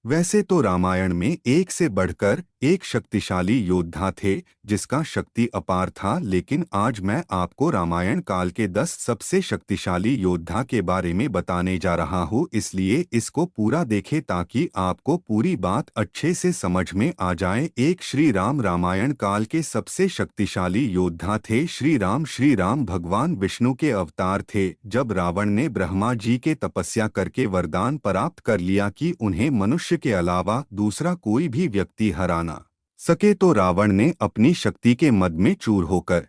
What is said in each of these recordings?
वैसे तो रामायण में एक से बढ़कर एक शक्तिशाली योद्धा थे जिसका शक्ति अपार था, लेकिन आज मैं आपको रामायण काल के 10 सबसे शक्तिशाली योद्धा के बारे में बताने जा रहा हूँ। इसलिए इसको पूरा देखें ताकि आपको पूरी बात अच्छे से समझ में आ जाए। एक श्री राम रामायण काल के सबसे शक्तिशाली योद्धा थे श्री राम। श्री राम भगवान विष्णु के अवतार थे। जब रावण ने ब्रह्मा जी के तपस्या करके वरदान प्राप्त कर लिया कि उन्हें मनुष्य के अलावा दूसरा कोई भी व्यक्ति हरा ना सके, तो रावण ने अपनी शक्ति के मद में चूर होकर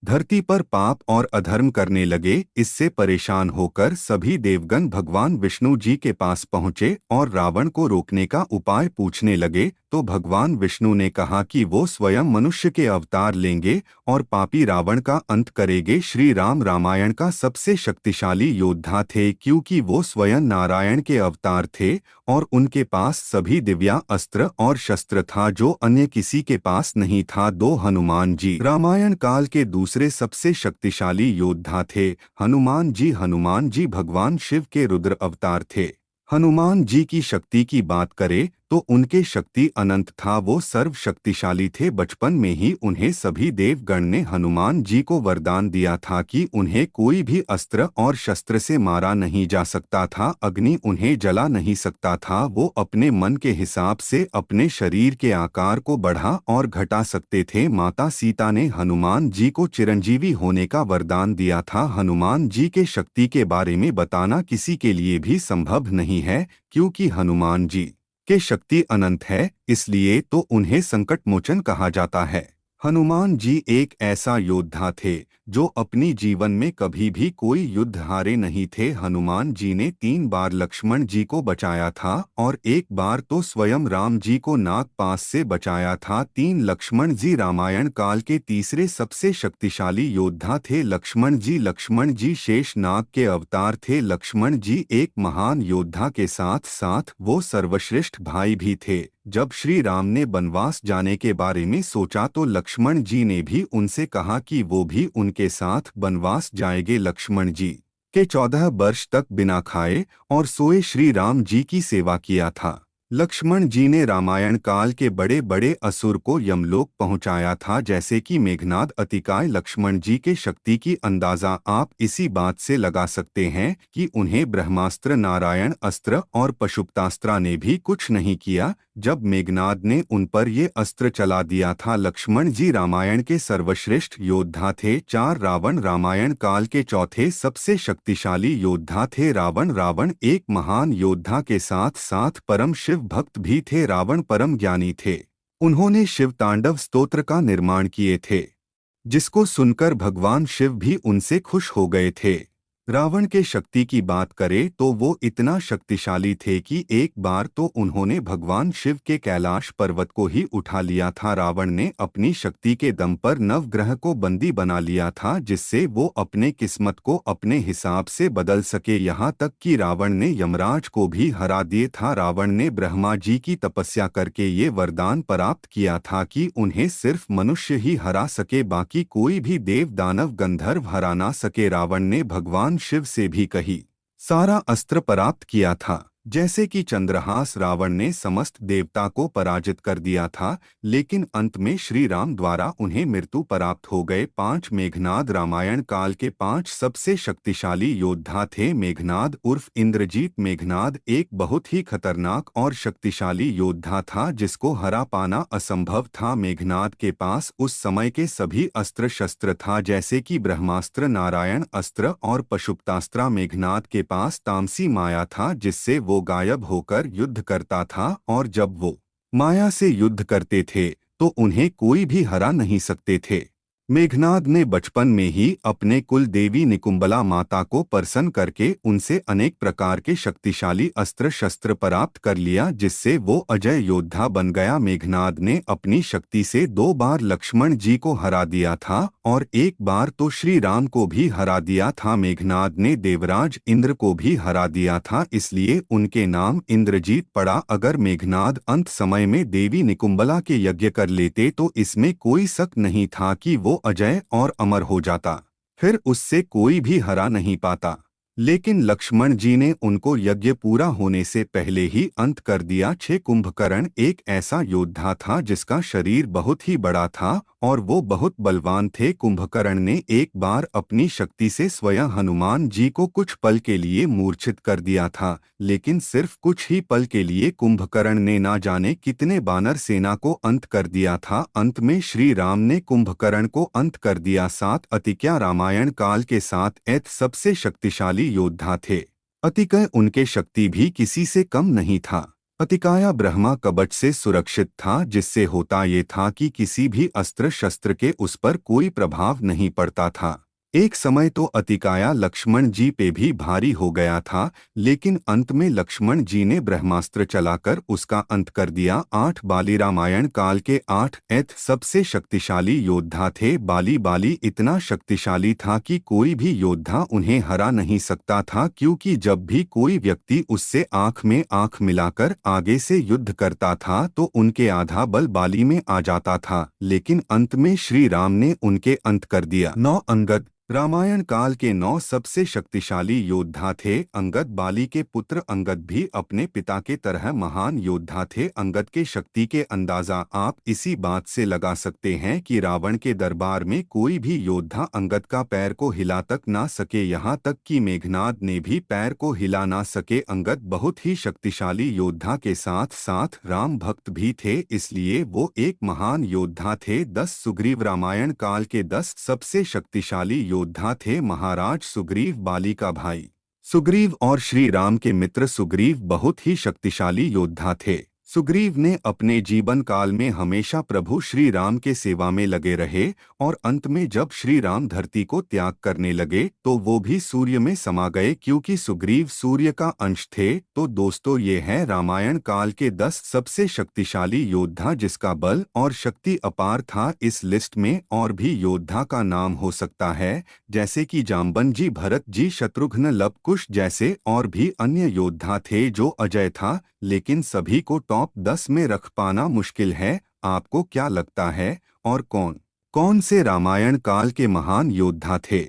धरती पर पाप और अधर्म करने लगे। इससे परेशान होकर सभी देवगण भगवान विष्णु जी के पास पहुँचे और रावण को रोकने का उपाय पूछने लगे। तो भगवान विष्णु ने कहा कि वो स्वयं मनुष्य के अवतार लेंगे और पापी रावण का अंत करेंगे। श्री राम रामायण का सबसे शक्तिशाली योद्धा थे क्योंकि वो स्वयं नारायण के अवतार थे और उनके पास सभी दिव्या अस्त्र और शस्त्र था जो अन्य किसी के पास नहीं था। दो हनुमान जी रामायण काल के दूसरे सबसे शक्तिशाली योद्धा थे। हनुमान जी भगवान शिव के रुद्र अवतार थे। हनुमान जी की शक्ति की बात करें तो उनके शक्ति अनंत था। वो सर्व शक्तिशाली थे। बचपन में ही उन्हें सभी देवगण ने हनुमान जी को वरदान दिया था कि उन्हें कोई भी अस्त्र और शस्त्र से मारा नहीं जा सकता था, अग्नि उन्हें जला नहीं सकता था। वो अपने मन के हिसाब से अपने शरीर के आकार को बढ़ा और घटा सकते थे। माता सीता ने हनुमान जी को चिरंजीवी होने का वरदान दिया था। हनुमान जी के शक्ति के बारे में बताना किसी के लिए भी संभव नहीं है क्योंकि हनुमान जी के शक्ति अनंत है, इसलिए तो उन्हें संकट मोचन कहा जाता है। हनुमान जी एक ऐसा योद्धा थे जो अपनी जीवन में कभी भी कोई युद्ध हारे नहीं थे। हनुमान जी ने 3 बार लक्ष्मण जी को बचाया था और एक बार तो स्वयं राम जी को नागपाश से बचाया था। 3 लक्ष्मण जी रामायण काल के तीसरे सबसे शक्तिशाली योद्धा थे। लक्ष्मण जी शेष नाग के अवतार थे। लक्ष्मण जी एक महान योद्धा के साथ साथ वो सर्वश्रेष्ठ भाई भी थे। जब श्री राम ने वनवास जाने के बारे में सोचा तो लक्ष्मण जी ने भी उनसे कहा कि वो भी उनके साथ वनवास जाएंगे। लक्ष्मण जी के 14 वर्ष तक बिना खाए और सोए श्री राम जी की सेवा किया था। लक्ष्मण जी ने रामायण काल के बड़े बड़े असुर को यमलोक पहुंचाया था, जैसे कि मेघनाद, अतिकाय। लक्ष्मण जी के शक्ति की अंदाजा आप इसी बात से लगा सकते हैं कि उन्हें ब्रह्मास्त्र, नारायण अस्त्र और पशुपतास्त्र ने भी कुछ नहीं किया जब मेघनाद ने उन पर ये अस्त्र चला दिया था। लक्ष्मण जी रामायण के सर्वश्रेष्ठ योद्धा थे। 4 रावण रामायण काल के चौथे सबसे शक्तिशाली योद्धा थे। रावण एक महान योद्धा के साथ साथ परम शिव भक्त भी थे। रावण परम ज्ञानी थे। उन्होंने शिव तांडव स्तोत्र का निर्माण किए थे जिसको सुनकर भगवान शिव भी उनसे खुश हो गए थे। रावण के शक्ति की बात करें तो वो इतना शक्तिशाली थे कि एक बार तो उन्होंने भगवान शिव के कैलाश पर्वत को ही उठा लिया था। रावण ने अपनी शक्ति के दम पर नवग्रह को बंदी बना लिया था जिससे वो अपने किस्मत को अपने हिसाब से बदल सके। यहाँ तक कि रावण ने यमराज को भी हरा दिया था। रावण ने ब्रह्मा जी की तपस्या करके ये वरदान प्राप्त किया था कि उन्हें सिर्फ मनुष्य ही हरा सके, बाकी कोई भी देव दानव गंधर्व हरा ना सके। रावण ने भगवान शिव से भी कही सारा अस्त्र प्राप्त किया था, जैसे कि चंद्रहास। रावण ने समस्त देवता को पराजित कर दिया था, लेकिन अंत में श्री राम द्वारा उन्हें मृत्यु प्राप्त हो गए। 5 मेघनाद रामायण काल के 5 सबसे शक्तिशाली योद्धा थे। मेघनाद उर्फ इंद्रजीत। मेघनाद एक बहुत ही खतरनाक और शक्तिशाली योद्धा था जिसको हरा पाना असंभव था। मेघनाद के पास उस समय के सभी अस्त्र शस्त्र था, जैसे कि ब्रह्मास्त्र, नारायण अस्त्र और पशुपतास्त्र। मेघनाद के पास तामसी माया था जिससे वो गायब होकर युद्ध करता था और जब वो माया से युद्ध करते थे तो उन्हें कोई भी हरा नहीं सकते थे। मेघनाद ने बचपन में ही अपने कुल देवी निकुंबला माता को प्रसन्न करके उनसे अनेक प्रकार के शक्तिशाली अस्त्र शस्त्र प्राप्त कर लिया जिससे वो अजय योद्धा बन गया। मेघनाद ने अपनी शक्ति से 2 बार लक्ष्मण जी को हरा दिया था और एक बार तो श्री राम को भी हरा दिया था। मेघनाद ने देवराज इंद्र को भी हरा दिया था, इसलिए उनके नाम इंद्रजीत पड़ा। अगर मेघनाद अंत समय में देवी निकुंबला के यज्ञ कर लेते तो इसमें कोई शक नहीं था कि वो अजय और अमर हो जाता, फिर उससे कोई भी हरा नहीं पाता। लेकिन लक्ष्मण जी ने उनको यज्ञ पूरा होने से पहले ही अंत कर दिया। 6 कुंभकर्ण एक ऐसा योद्धा था जिसका शरीर बहुत ही बड़ा था और वो बहुत बलवान थे। कुंभकर्ण ने एक बार अपनी शक्ति से स्वयं हनुमान जी को कुछ पल के लिए मूर्छित कर दिया था, लेकिन सिर्फ कुछ ही पल के लिए कुंभकर्ण ने ना जाने कितने वानर सेना को अंत कर दिया था। अंत में श्री राम ने कुंभकर्ण को अंत कर दिया। 7 अतिक्या रामायण काल के 7 सबसे शक्तिशाली योद्धा थे। अतिकय उनके शक्ति भी किसी से कम नहीं था। अतिकाया ब्रह्मा कवच से सुरक्षित था, जिससे होता ये था कि किसी भी अस्त्र शस्त्र के उस पर कोई प्रभाव नहीं पड़ता था। एक समय तो अतिकाया लक्ष्मण जी पे भी भारी हो गया था, लेकिन अंत में लक्ष्मण जी ने ब्रह्मास्त्र चलाकर उसका अंत कर दिया। 8 बाली रामायण काल के 8 सबसे शक्तिशाली योद्धा थे। बाली इतना शक्तिशाली था कि कोई भी योद्धा उन्हें हरा नहीं सकता था, क्योंकि जब भी कोई व्यक्ति उससे आंख में आंख मिलाकर आगे से युद्ध करता था तो उनके आधा बल बाली में आ जाता था। लेकिन अंत में श्री राम ने उनके अंत कर दिया। 9 अंगद रामायण काल के 9 सबसे शक्तिशाली योद्धा थे। अंगद बाली के पुत्र अंगद भी अपने पिता के तरह महान योद्धा थे। अंगद के शक्ति के अंदाजा आप इसी बात से लगा सकते हैं कि रावण के दरबार में कोई भी योद्धा अंगद का पैर को हिला तक ना सके, यहाँ तक कि मेघनाद ने भी पैर को हिला ना सके। अंगद बहुत ही शक्तिशाली योद्धा के साथ साथ राम भक्त भी थे, इसलिए वो एक महान योद्धा थे। 10 सुग्रीव रामायण काल के 10 सबसे शक्तिशाली योद्धा थे। महाराज सुग्रीव बाली का भाई। सुग्रीव और श्री राम के मित्र सुग्रीव बहुत ही शक्तिशाली योद्धा थे। सुग्रीव ने अपने जीवन काल में हमेशा प्रभु श्री राम के सेवा में लगे रहे और अंत में जब श्री राम धरती को त्याग करने लगे तो वो भी सूर्य में समा गए, क्योंकि सुग्रीव सूर्य का अंश थे। तो दोस्तों, ये है रामायण काल के 10 सबसे शक्तिशाली योद्धा जिसका बल और शक्ति अपार था। इस लिस्ट में और भी योद्धा का नाम हो सकता है, जैसे कि जाम्बन जी, भरत जी, शत्रुघ्न, लव कुश जैसे और भी अन्य योद्धा थे जो अजय था, लेकिन सभी को टॉप 10 में रख पाना मुश्किल है। आपको क्या लगता है, और कौन कौन से रामायण काल के महान योद्धा थे?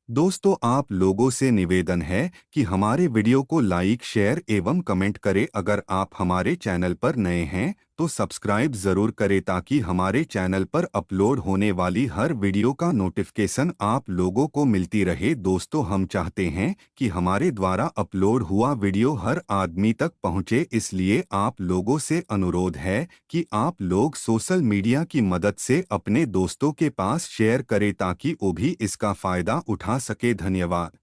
दोस्तों, आप लोगों से निवेदन है कि हमारे वीडियो को लाइक, शेयर एवं कमेंट करें। अगर आप हमारे चैनल पर नए हैं तो सब्सक्राइब जरूर करें, ताकि हमारे चैनल पर अपलोड होने वाली हर वीडियो का नोटिफिकेशन आप लोगों को मिलती रहे। दोस्तों, हम चाहते हैं कि हमारे द्वारा अपलोड हुआ वीडियो हर आदमी तक पहुंचे, इसलिए आप लोगों से अनुरोध है कि आप लोग सोशल मीडिया की मदद से अपने दोस्तों के पास शेयर करें, ताकि वो भी इसका फायदा उठा सके। धन्यवाद।